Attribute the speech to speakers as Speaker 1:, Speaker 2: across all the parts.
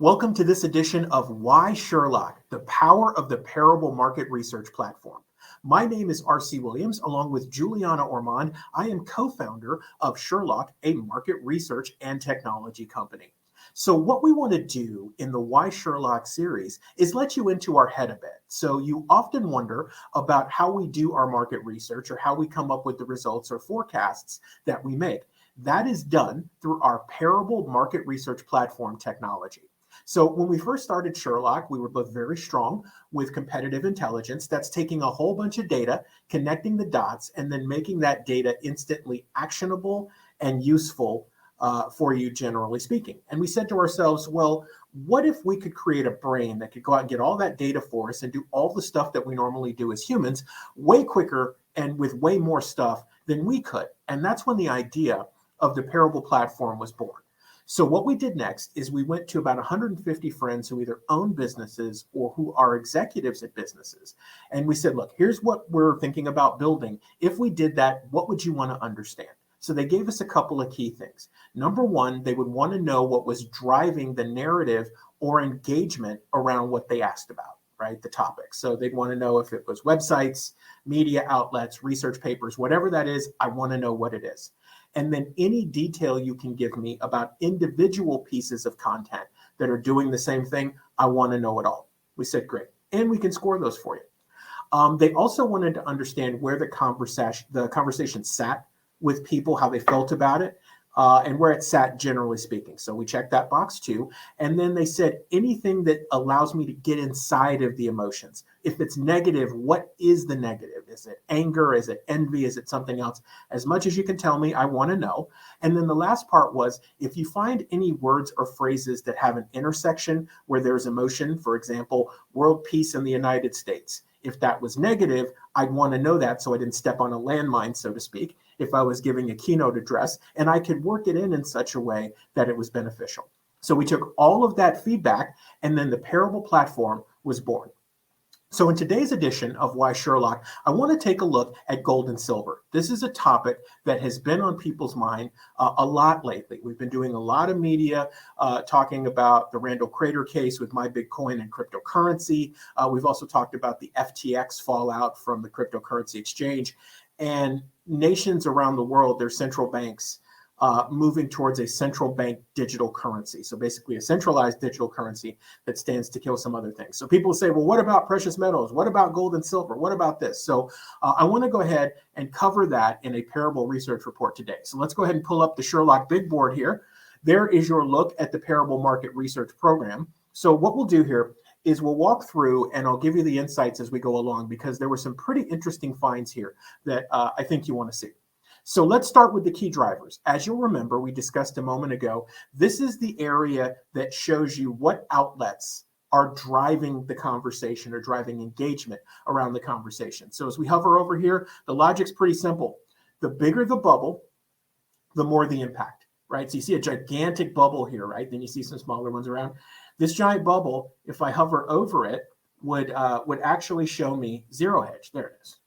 Speaker 1: Welcome to this edition of Why Sherloc, the power of the ParAible Market Research Platform. My name is R.C. Williams, along with Juliana Ormond. I am co-founder of Sherloc, a market research and technology company. So what we want to do in the Why Sherloc series is let you into our head a bit. So you often wonder about how we do our market research or how we come up with the results or forecasts that we make. That is done through our ParAible Market Research Platform technology. So when we first started Sherloc, we were both very strong with competitive intelligence. That's taking a whole bunch of data, connecting the dots, and then making that data instantly actionable and useful for you, generally speaking. And we said to ourselves, well, what if we could create a brain that could go out and get all that data for us and do all the stuff that we normally do as humans way quicker and with way more stuff than we could? And that's when the idea of the ParAible platform was born. So what we did next is we went to about 150 friends who either own businesses or who are executives at businesses. And we said, look, here's what we're thinking about building. If we did that, what would you want to understand? So they gave us a couple of key things. Number one, they would want to know what was driving the narrative or engagement around what they asked about, right? The topic. So they'd want to know if it was websites, media outlets, research papers, whatever that is, I want to know what it is. And then any detail you can give me about individual pieces of content that are doing the same thing, I want to know it all. We said, great. And we can score those for you. They also wanted to understand where the conversation sat with people, how they felt about it, and where it sat, generally speaking. So we checked that box too. And then they said, anything that allows me to get inside of the emotions. If it's negative, what is the negative? Is it anger? Is it envy? Is it something else? As much as you can tell me, I want to know. And then the last part was, if you find any words or phrases that have an intersection where there's emotion, for example, world peace in the United States. If that was negative, I'd want to know that so I didn't step on a landmine, so to speak, if I was giving a keynote address, and I could work it in such a way that it was beneficial. So we took all of that feedback, and then the ParAible platform was born. So in today's edition of Why Sherloc, I want to take a look at gold and silver. This is a topic that has been on people's mind a lot lately. We've been doing a lot of media talking about the Randall Crater case with MyBitcoin and cryptocurrency. We've also talked about the FTX fallout from the cryptocurrency exchange, and nations around the world, their central banks, moving towards a central bank digital currency. So basically a centralized digital currency that stands to kill some other things. So people say, well, what about precious metals? What about gold and silver? What about this? So I want to go ahead and cover that in a ParAible research report today. So let's go ahead and pull up the Sherloc big board here. There is your look at the ParAible Market Research Program. So what we'll do here is we'll walk through and I'll give you the insights as we go along, because there were some pretty interesting finds here that I think you want to see. So let's start with the key drivers. As you'll remember, we discussed a moment ago, this is the area that shows you what outlets are driving the conversation or driving engagement around the conversation. So as we hover over here, the logic's pretty simple. The bigger the bubble, the more the impact, right? So you see a gigantic bubble here, right? Then you see some smaller ones around. This giant bubble, if I hover over it, would actually show me zero hedge. There it is,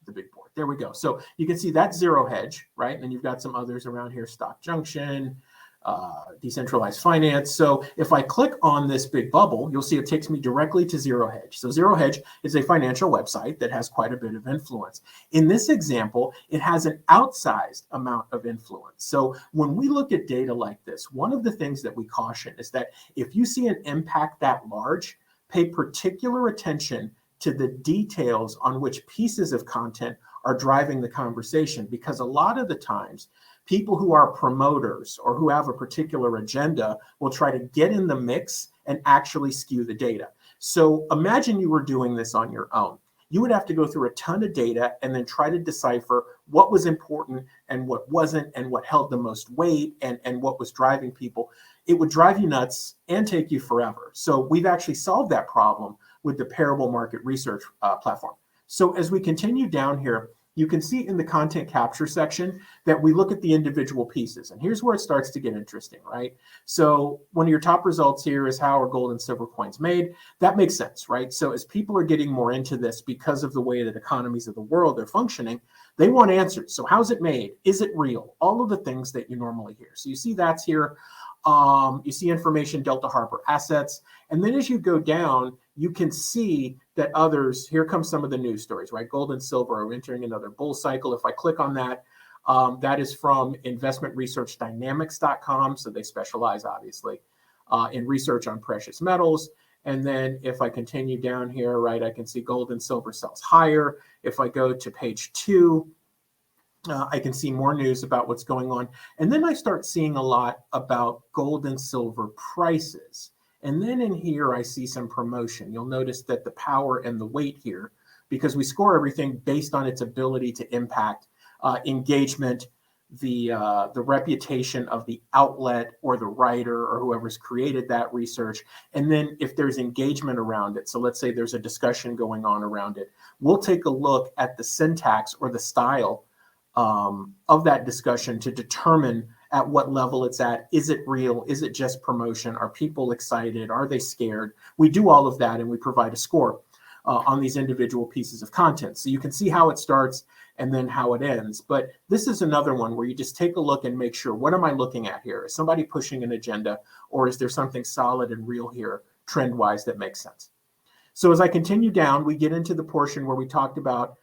Speaker 1: the big board. There we go. So you can see that's zero hedge, right? And then you've got some others around here, Stock Junction, decentralized finance. So if I click on this big bubble, you'll see it takes me directly to Zero Hedge. So Zero Hedge is a financial website that has quite a bit of influence. In this example, it has an outsized amount of influence. So when we look at data like this, one of the things that we caution is that if you see an impact that large, pay particular attention to the details on which pieces of content are driving the conversation, because a lot of the times people who are promoters or who have a particular agenda will try to get in the mix and actually skew the data. So imagine you were doing this on your own. You would have to go through a ton of data and then try to decipher what was important and what wasn't, and what held the most weight, and what was driving people. It would drive you nuts and take you forever. So we've actually solved that problem with the ParAible Market Research Platform. So as we continue down here, you can see in the content capture section that we look at the individual pieces. And here's where it starts to get interesting, right? So one of your top results here is how are gold and silver coins made? That makes sense, right? So as people are getting more into this because of the way that economies of the world are functioning, they want answers. So how's it made? Is it real? All of the things that you normally hear. So you see that's here. You see information, Delta Harbor assets. And then as you go down, you can see that others, here come some of the news stories, right? Gold and silver are entering another bull cycle. If I click on that, that is from investmentresearchdynamics.com. So they specialize, obviously, in research on precious metals. And then if I continue down here, right, I can see gold and silver sells higher. If I go to page 2, I can see more news about what's going on. And then I start seeing a lot about gold and silver prices. And then in here, I see some promotion. You'll notice that the power and the weight here, because we score everything based on its ability to impact engagement, the reputation of the outlet or the writer or whoever's created that research. And then if there's engagement around it, so let's say there's a discussion going on around it, we'll take a look at the syntax or the style of that discussion to determine at what level it's at. Is it real? Is it just promotion? Are people excited? Are they scared? We do all of that and we provide a score on these individual pieces of content. So you can see how it starts and then how it ends. But this is another one where you just take a look and make sure, what am I looking at here? Is somebody pushing an agenda, or is there something solid and real here trend-wise that makes sense? So as I continue down, we get into the portion where we talked about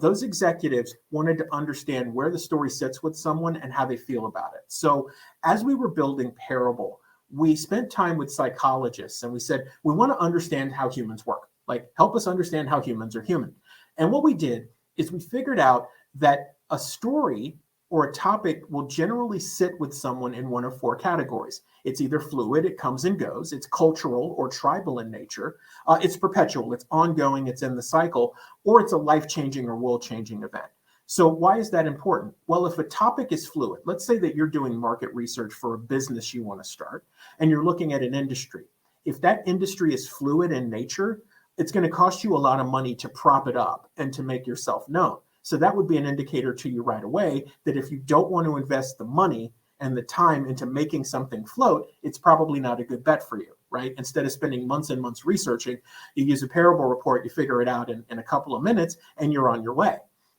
Speaker 1: those executives wanted to understand where the story sits with someone and how they feel about it. So as we were building ParAible, we spent time with psychologists and we said, we want to understand how humans work. Like, help us understand how humans are human. And what we did is we figured out that a story or a topic will generally sit with someone in one of 4 categories. It's either fluid, it comes and goes, it's cultural or tribal in nature, it's perpetual, it's ongoing, it's in the cycle, or it's a life-changing or world-changing event. So why is that important? Well, if a topic is fluid, let's say that you're doing market research for a business you want to start, and you're looking at an industry. If that industry is fluid in nature, it's going to cost you a lot of money to prop it up and to make yourself known. So that would be an indicator to you right away that if you don't want to invest the money and the time into making something float, it's probably not a good bet for you, right? Instead of spending months and months researching, you use a ParAible report, you figure it out in a couple of minutes, and you're on your way,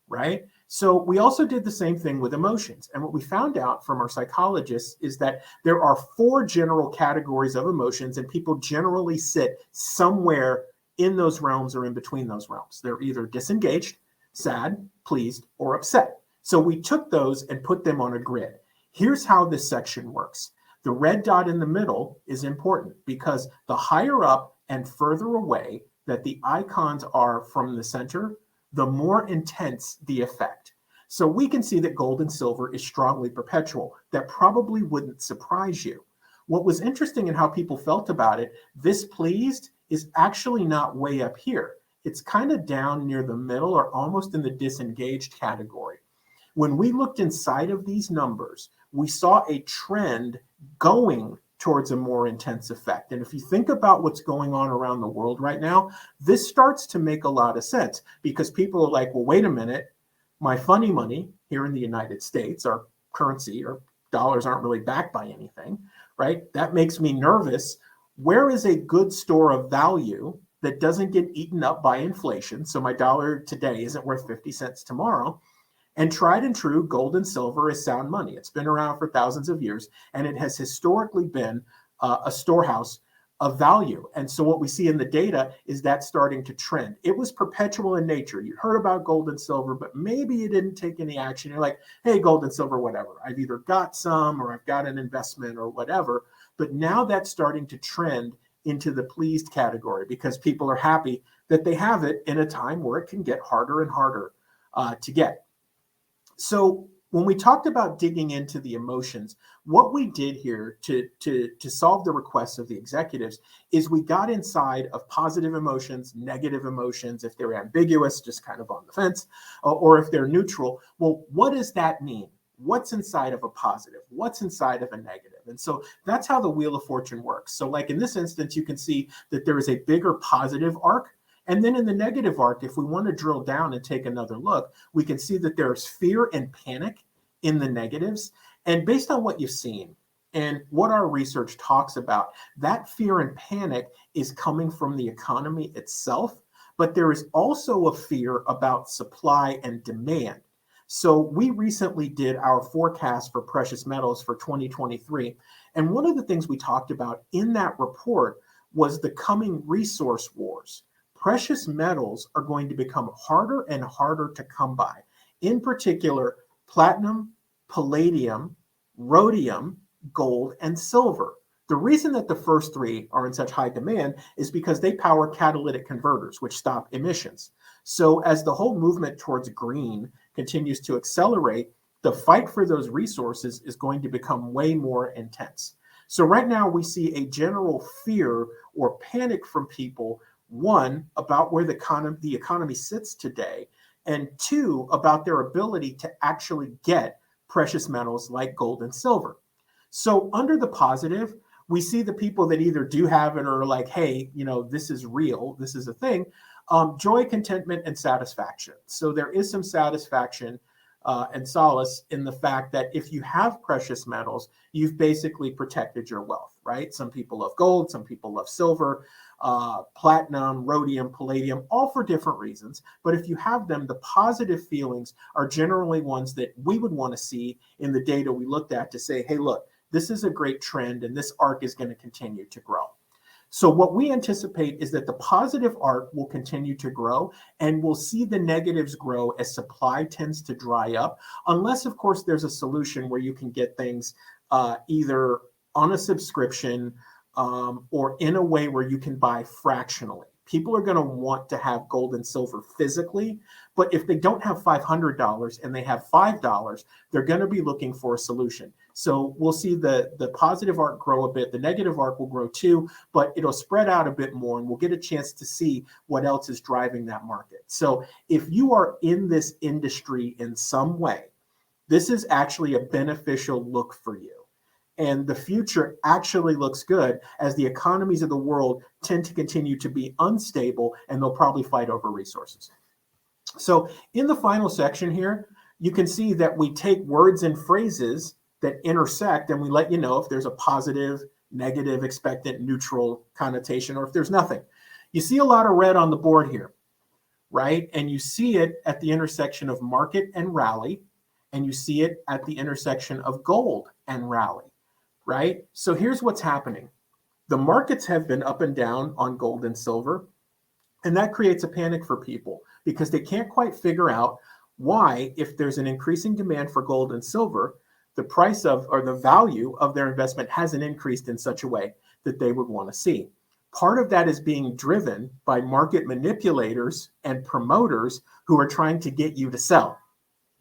Speaker 1: right? So we also did the same thing with emotions. And what we found out from our psychologists is that there are 4 general categories of emotions, and people generally sit somewhere in those realms or in between those realms. They're either disengaged, sad, pleased, or upset. So we took those and put them on a grid. Here's how this section works. The red dot in the middle is important because the higher up and further away that the icons are from the center, the more intense the effect. So we can see that gold and silver is strongly perpetual. That probably wouldn't surprise you. What was interesting in how people felt about it, this pleased is actually not way up here. It's kind of down near the middle or almost in the disengaged category. When we looked inside of these numbers, we saw a trend going towards a more intense effect. And if you think about what's going on around the world right now, this starts to make a lot of sense because people are like, well, wait a minute, my funny money here in the United States, our currency or dollars aren't really backed by anything, right? That makes me nervous. Where is a good store of value that doesn't get eaten up by inflation? So my dollar today isn't worth 50 cents tomorrow. And tried and true, gold and silver is sound money. It's been around for thousands of years, and it has historically been a storehouse of value. And so what we see in the data is that starting to trend. It was perpetual in nature. You heard about gold and silver, but maybe you didn't take any action. You're like, hey, gold and silver, whatever. I've either got some or I've got an investment or whatever. But now that's starting to trend into the pleased category because people are happy that they have it in a time where it can get harder and harder to get. So when we talked about digging into the emotions, what we did here to solve the requests of the executives is we got inside of positive emotions, negative emotions, if they're ambiguous, just kind of on the fence, or if they're neutral. Well, what does that mean? What's inside of a positive? What's inside of a negative? And so that's how the Wheel of Fortune works. So like in this instance, you can see that there is a bigger positive arc. And then in the negative arc, if we want to drill down and take another look, we can see that there's fear and panic in the negatives. And based on what you've seen and what our research talks about, that fear and panic is coming from the economy itself. But there is also a fear about supply and demand. So we recently did our forecast for precious metals for 2023. And one of the things we talked about in that report was the coming resource wars. Precious metals are going to become harder and harder to come by. In particular, platinum, palladium, rhodium, gold, and silver. The reason that the first three are in such high demand is because they power catalytic converters, which stop emissions. So as the whole movement towards green continues to accelerate, the fight for those resources is going to become way more intense. So right now we see a general fear or panic from people, one, about where the economy sits today, and two, about their ability to actually get precious metals like gold and silver. So under the positive, we see the people that either do have it or are like, hey, this is real, this is a thing, joy, contentment, and satisfaction. So there is some satisfaction and solace in the fact that if you have precious metals, you've basically protected your wealth, right? Some people love gold, some people love silver, platinum, rhodium, palladium, all for different reasons. But if you have them, the positive feelings are generally ones that we would want to see in the data we looked at to say, hey, look, this is a great trend and this arc is going to continue to grow. So what we anticipate is that the positive arc will continue to grow, and we'll see the negatives grow as supply tends to dry up, unless, of course, there's a solution where you can get things either on a subscription or in a way where you can buy fractionally. People are going to want to have gold and silver physically, but if they don't have $500 and they have $5, they're going to be looking for a solution. So we'll see the positive arc grow a bit. The negative arc will grow too, but it'll spread out a bit more, and we'll get a chance to see what else is driving that market. So if you are in this industry in some way, this is actually a beneficial look for you. And the future actually looks good as the economies of the world tend to continue to be unstable, and they'll probably fight over resources. So in the final section here, you can see that we take words and phrases that intersect, and we let you know if there's a positive, negative, expectant, neutral connotation, or if there's nothing. You see a lot of red on the board here, right? And you see it at the intersection of market and rally, and you see it at the intersection of gold and rally. Right? So here's what's happening. The markets have been up and down on gold and silver, and that creates a panic for people because they can't quite figure out why, if there's an increasing demand for gold and silver, the price of or the value of their investment hasn't increased in such a way that they would want to see. Part of that is being driven by market manipulators and promoters who are trying to get you to sell.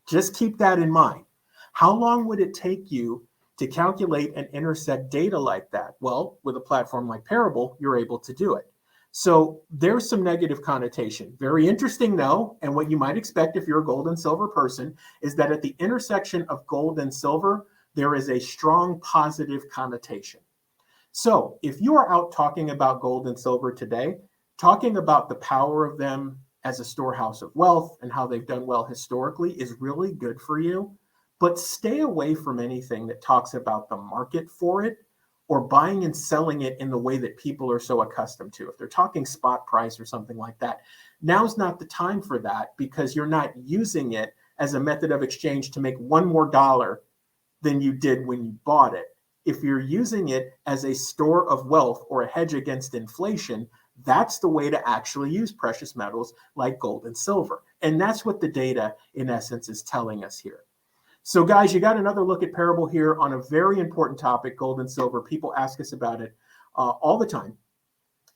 Speaker 1: Just keep that in mind. How long would it take you to calculate and intersect data like that? Well, with a platform like ParAible, you're able to do it. So there's some negative connotation. Very interesting though, and what you might expect if you're a gold and silver person is that at the intersection of gold and silver, there is a strong positive connotation. So if you are out talking about gold and silver today, talking about the power of them as a storehouse of wealth and how they've done well historically is really good for you. But stay away from anything that talks about the market for it or buying and selling it in the way that people are so accustomed to. If they're talking spot price or something like that, now's not the time for that because you're not using it as a method of exchange to make one more dollar than you did when you bought it. If you're using it as a store of wealth or a hedge against inflation, that's the way to actually use precious metals like gold and silver. And that's what the data, in essence, is telling us here. So guys, you got another look at ParAible here on a very important topic, gold and silver. People ask us about it all the time.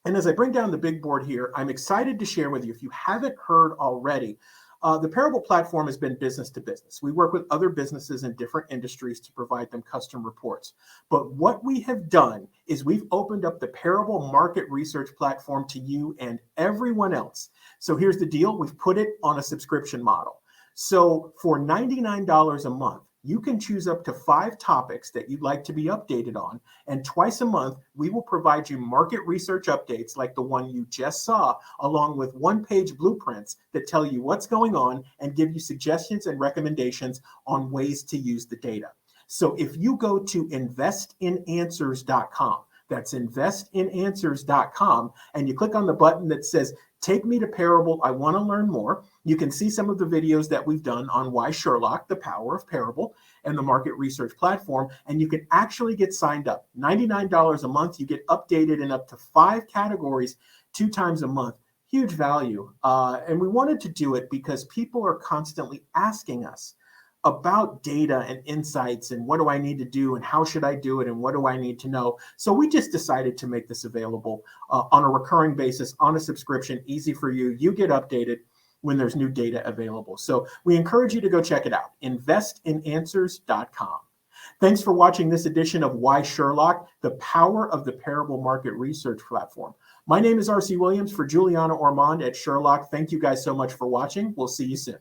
Speaker 1: And as I bring down the big board here, I'm excited to share with you, if you haven't heard already, the ParAible platform has been business to business. We work with other businesses in different industries to provide them custom reports. But what we have done is we've opened up the ParAible Market Research Platform to you and everyone else. So here's the deal. We've put it on a subscription model. So for $99 a month, you can choose up to 5 topics that you'd like to be updated on. And twice a month, we will provide you market research updates like the one you just saw, along with one-page blueprints that tell you what's going on and give you suggestions and recommendations on ways to use the data. So if you go to investinanswers.com, that's investinanswers.com, and you click on the button that says take me to ParAible. I want to learn more. You can see some of the videos that we've done on why Sherloc, the power of ParAible, and the market research platform, and you can actually get signed up. $99 a month, you get updated in up to 5 categories 2 times a month. Huge value. And we wanted to do it because people are constantly asking us about data and insights and what do I need to do and how should I do it and what do I need to know. So we just decided to make this available on a recurring basis, on a subscription, easy for you. You get updated when there's new data available. So we encourage you to go check it out, investinanswers.com. Thanks for watching this edition of Why Sherloc, the power of the ParAible Market Research Platform. My name is R.C. Williams for Juliana Ormond at Sherloc. Thank you guys so much for watching. We'll see you soon.